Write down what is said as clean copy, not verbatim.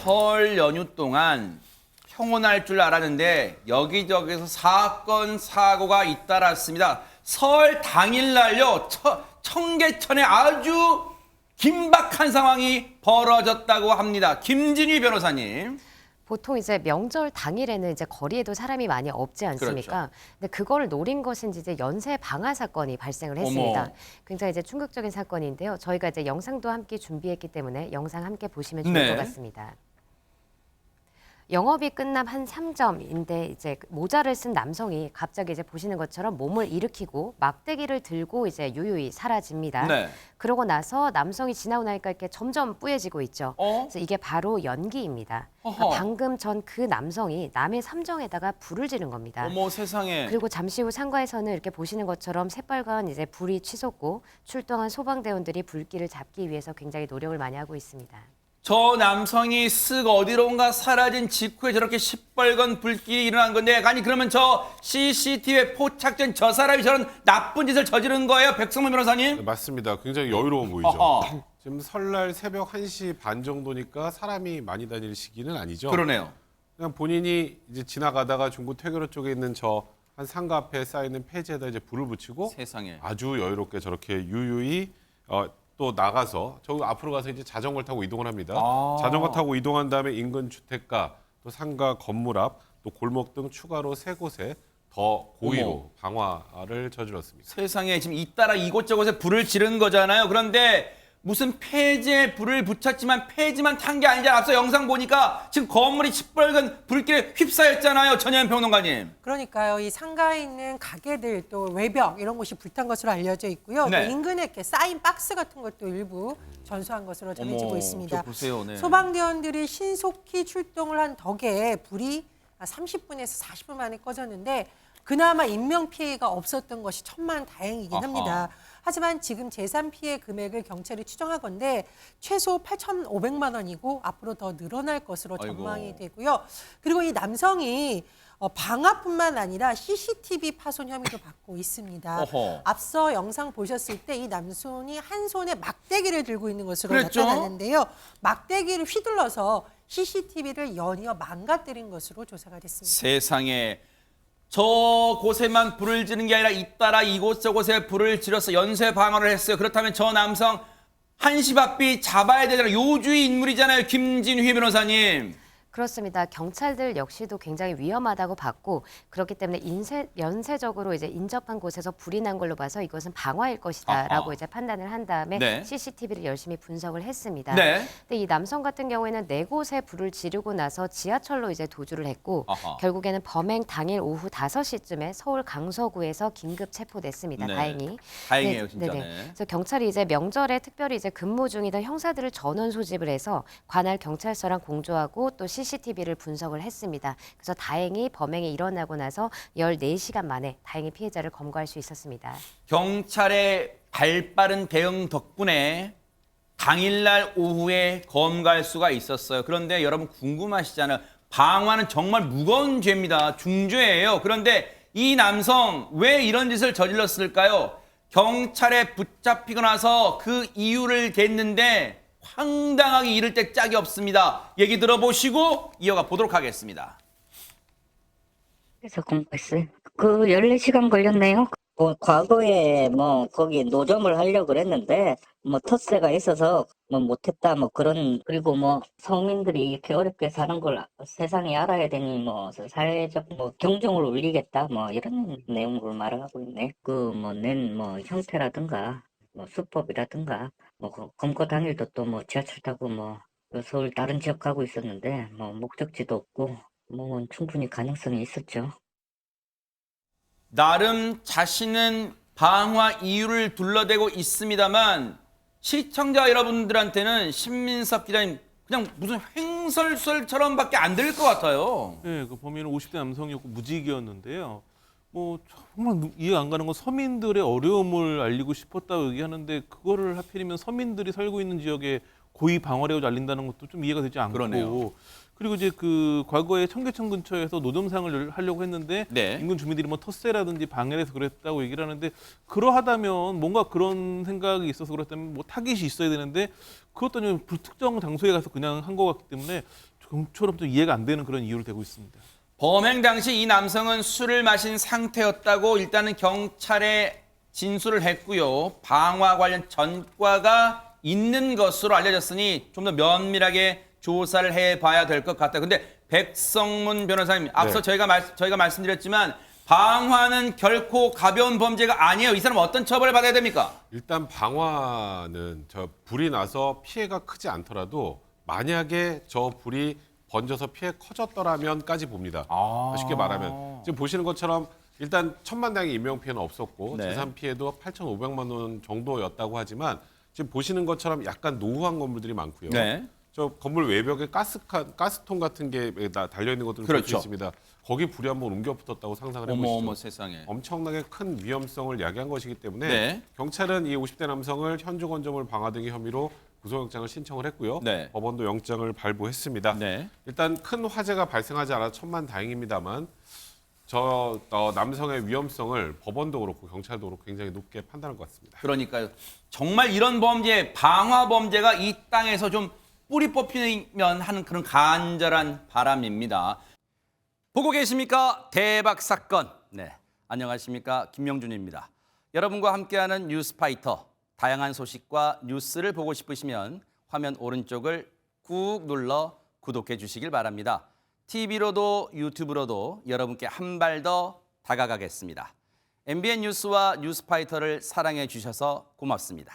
설 연휴 동안 평온할 줄 알았는데 여기저기서 사건, 사고가 잇따랐습니다. 설 당일날요, 청계천에 아주 긴박한 상황이 벌어졌다고 합니다. 김진휘 변호사님. 보통 이제 명절 당일에는 이제 거리에도 사람이 많이 없지 않습니까? 그렇죠. 근데 그거를 노린 것인지 이제 연쇄 방화 사건이 발생을 했습니다. 어머. 굉장히 이제 충격적인 사건인데요. 저희가 이제 영상도 함께 준비했기 때문에 영상 함께 보시면 좋을 네. 것 같습니다. 영업이 끝남 한 3점인데 이제 모자를 쓴 남성이 갑자기 이제 보시는 것처럼 몸을 일으키고 막대기를 들고 이제 유유히 사라집니다. 네. 그러고 나서 남성이 지나고 나니까 이렇게 점점 뿌얘지고 있죠. 그래서 이게 바로 연기입니다. 그러니까 어허. 방금 전 그 남성이 남의 삼정에다가 불을 지른 겁니다. 어머 세상에. 그리고 잠시 후 상가에서는 이렇게 보시는 것처럼 새빨간 이제 불이 치솟고 출동한 소방대원들이 불길을 잡기 위해서 굉장히 노력을 많이 하고 있습니다. 저 남성이 쓱 어디론가 사라진 직후에 저렇게 시뻘건 불길이 일어난 건데, 아니 그러면 저 CCTV에 포착된 저 사람이 저런 나쁜 짓을 저지른 거예요, 백성문 변호사님? 네, 맞습니다. 굉장히 여유로워 보이죠. 어허. 지금 설날 새벽 1시 반 정도니까 사람이 많이 다닐 시기는 아니죠. 그러네요. 그냥 본인이 이제 지나가다가 중구 퇴교로 쪽에 있는 저 한 상가 앞에 쌓이는 폐지에다 이제 불을 붙이고 세상에. 아주 여유롭게 저렇게 유유히 또 나가서 저 앞으로 가서 이제 자전거를 타고 이동을 합니다. 아. 자전거 타고 이동한 다음에 인근 주택가 또 상가 건물 앞 또 골목 등 추가로 세 곳에 더 고의로 방화를 저질렀습니다. 세상에 지금 잇따라 이곳저곳에 불을 지른 거잖아요. 그런데 무슨 폐지에 불을 붙였지만 폐지만 탄 게 아니라 앞서 영상 보니까 지금 건물이 시뻘건 불길에 휩싸였잖아요. 전현 평론가님. 그러니까요. 이 상가에 있는 가게들 또 외벽 이런 곳이 불탄 것으로 알려져 있고요. 네. 또 인근에 이렇게 쌓인 박스 같은 것도 일부 전소한 것으로 전해지고 어머, 있습니다. 저 보세요. 네. 소방대원들이 신속히 출동을 한 덕에 불이 30분에서 40분 만에 꺼졌는데 그나마 인명피해가 없었던 것이 천만다행이긴 아하. 합니다. 하지만 지금 재산 피해 금액을 경찰이 추정하건대 최소 8,500만 원이고 앞으로 더 늘어날 것으로 아이고. 전망이 되고요. 그리고 이 남성이 방화뿐만 아니라 CCTV 파손 혐의도 받고 있습니다. 어허. 앞서 영상 보셨을 때 이 남손이 한 손에 막대기를 들고 있는 것으로 그랬죠? 나타났는데요. 막대기를 휘둘러서 CCTV를 연이어 망가뜨린 것으로 조사가 됐습니다. 세상에 저 곳에만 불을 지른 게 아니라 잇따라 이곳저곳에 불을 지르서 연쇄 방어를 했어요. 그렇다면 저 남성 한시바삐 잡아야 되잖아요. 요주의 인물이잖아요. 김진휘 변호사님. 그렇습니다. 경찰들 역시도 굉장히 위험하다고 봤고 그렇기 때문에 연쇄적으로 이제 인접한 곳에서 불이 난 걸로 봐서 이것은 방화일 것이다라고 아하. 이제 판단을 한 다음에 네. CCTV를 열심히 분석을 했습니다. 네. 근데 이 남성 같은 경우에는 4곳에 불을 지르고 나서 지하철로 이제 도주를 했고 아하. 결국에는 범행 당일 오후 5시쯤에 서울 강서구에서 긴급 체포됐습니다. 네. 다행히. 다행이에요, 진짜. 네네. 네. 그래서 경찰이 이제 명절에 특별히 이제 근무 중이던 형사들을 전원 소집을 해서 관할 경찰서랑 공조하고 또 CCTV를 분석을 했습니다. 그래서 다행히 범행이 일어나고 나서 14시간 만에 다행히 피해자를 검거할 수 있었습니다. 경찰의 발빠른 대응 덕분에 당일날 오후에 검거할 수가 있었어요. 그런데 여러분 궁금하시잖아요. 방화는 정말 무거운 죄입니다. 중죄예요. 그런데 이 남성 왜 이런 짓을 저질렀을까요? 경찰에 붙잡히고 나서 그 이유를 댔는데 황당하게 이를 때 짝이 없습니다. 얘기 들어보시고 이어가 보도록 하겠습니다. 그래서 공부했어요. 그 14시간 걸렸네요. 과거에 거기 노점을 하려고 그랬는데 텃세가 있어서 못했다 그리고 서민들이 이렇게 어렵게 사는 걸 세상이 알아야 되니 사회적 경종을 울리겠다 이런 내용을 말하고 있네. 낸 형태라든가 수법이라든가 검거 당일도 또 지하철 타고 서울 다른 지역 가고 있었는데 목적지도 없고 충분히 가능성이 있었죠. 나름 자신은 방화 이유를 둘러대고 있습니다만 시청자 여러분들한테는 신민섭 기자님 그냥 무슨 횡설설처럼밖에 안 들릴 것 같아요. 네, 그 범인은 50대 남성이었고 무직이었는데요. 정말 이해 안 가는 건 서민들의 어려움을 알리고 싶었다고 얘기하는데 그거를 하필이면 서민들이 살고 있는 지역에 고의 방화라고 알린다는 것도 좀 이해가 되지 않고. 그러네요. 그리고 이제 그 과거에 청계천 근처에서 노점상을 하려고 했는데 네. 인근 주민들이 텃세라든지 방해를 해서 그랬다고 얘기를 하는데 그러하다면 뭔가 그런 생각이 있어서 그렇다면 타깃이 있어야 되는데 그것도 아니면 불특정 장소에 가서 그냥 한 것 같기 때문에 좀처럼 좀 이해가 안 되는 그런 이유로 되고 있습니다. 범행 당시 이 남성은 술을 마신 상태였다고 일단은 경찰에 진술을 했고요. 방화 관련 전과가 있는 것으로 알려졌으니 좀 더 면밀하게 조사를 해봐야 될 것 같다. 근데 백성문 변호사님, 앞서 네. 저희가 말씀드렸지만 방화는 결코 가벼운 범죄가 아니에요. 이 사람 어떤 처벌을 받아야 됩니까? 일단 방화는 저 불이 나서 피해가 크지 않더라도 만약에 저 불이 번져서 피해 커졌더라면까지 봅니다. 쉽게 말하면 지금 보시는 것처럼 일단 천만다행히 인명 피해는 없었고 네. 재산 피해도 8,500만 원 정도였다고 하지만 지금 보시는 것처럼 약간 노후한 건물들이 많고요. 네. 저 건물 외벽에 가스통 같은 게 달려 있는 것들을 볼 수 그렇죠. 있습니다. 거기 불이 한번 옮겨 붙었다고 상상을 해보시죠. 어머 세상에. 엄청나게 큰 위험성을 야기한 것이기 때문에 네. 경찰은 이 50대 남성을 현주 건조물 방화 등의 혐의로 구속영장을 신청을 했고요. 네. 법원도 영장을 발부했습니다. 네. 일단 큰 화재가 발생하지 않아 천만다행입니다만 남성의 위험성을 법원도 그렇고 경찰도 그렇고 굉장히 높게 판단할 것 같습니다. 그러니까요. 정말 이런 범죄, 방화 범죄가 이 땅에서 좀 뿌리 뽑히면 하는 그런 간절한 바람입니다. 보고 계십니까? 대박 사건. 네, 안녕하십니까? 김명준입니다. 여러분과 함께하는 뉴스파이터. 다양한 소식과 뉴스를 보고 싶으시면 화면 오른쪽을 꾹 눌러 구독해 주시길 바랍니다. TV로도 유튜브로도 여러분께 한 발 더 다가가겠습니다. MBN 뉴스와 뉴스파이터를 사랑해 주셔서 고맙습니다.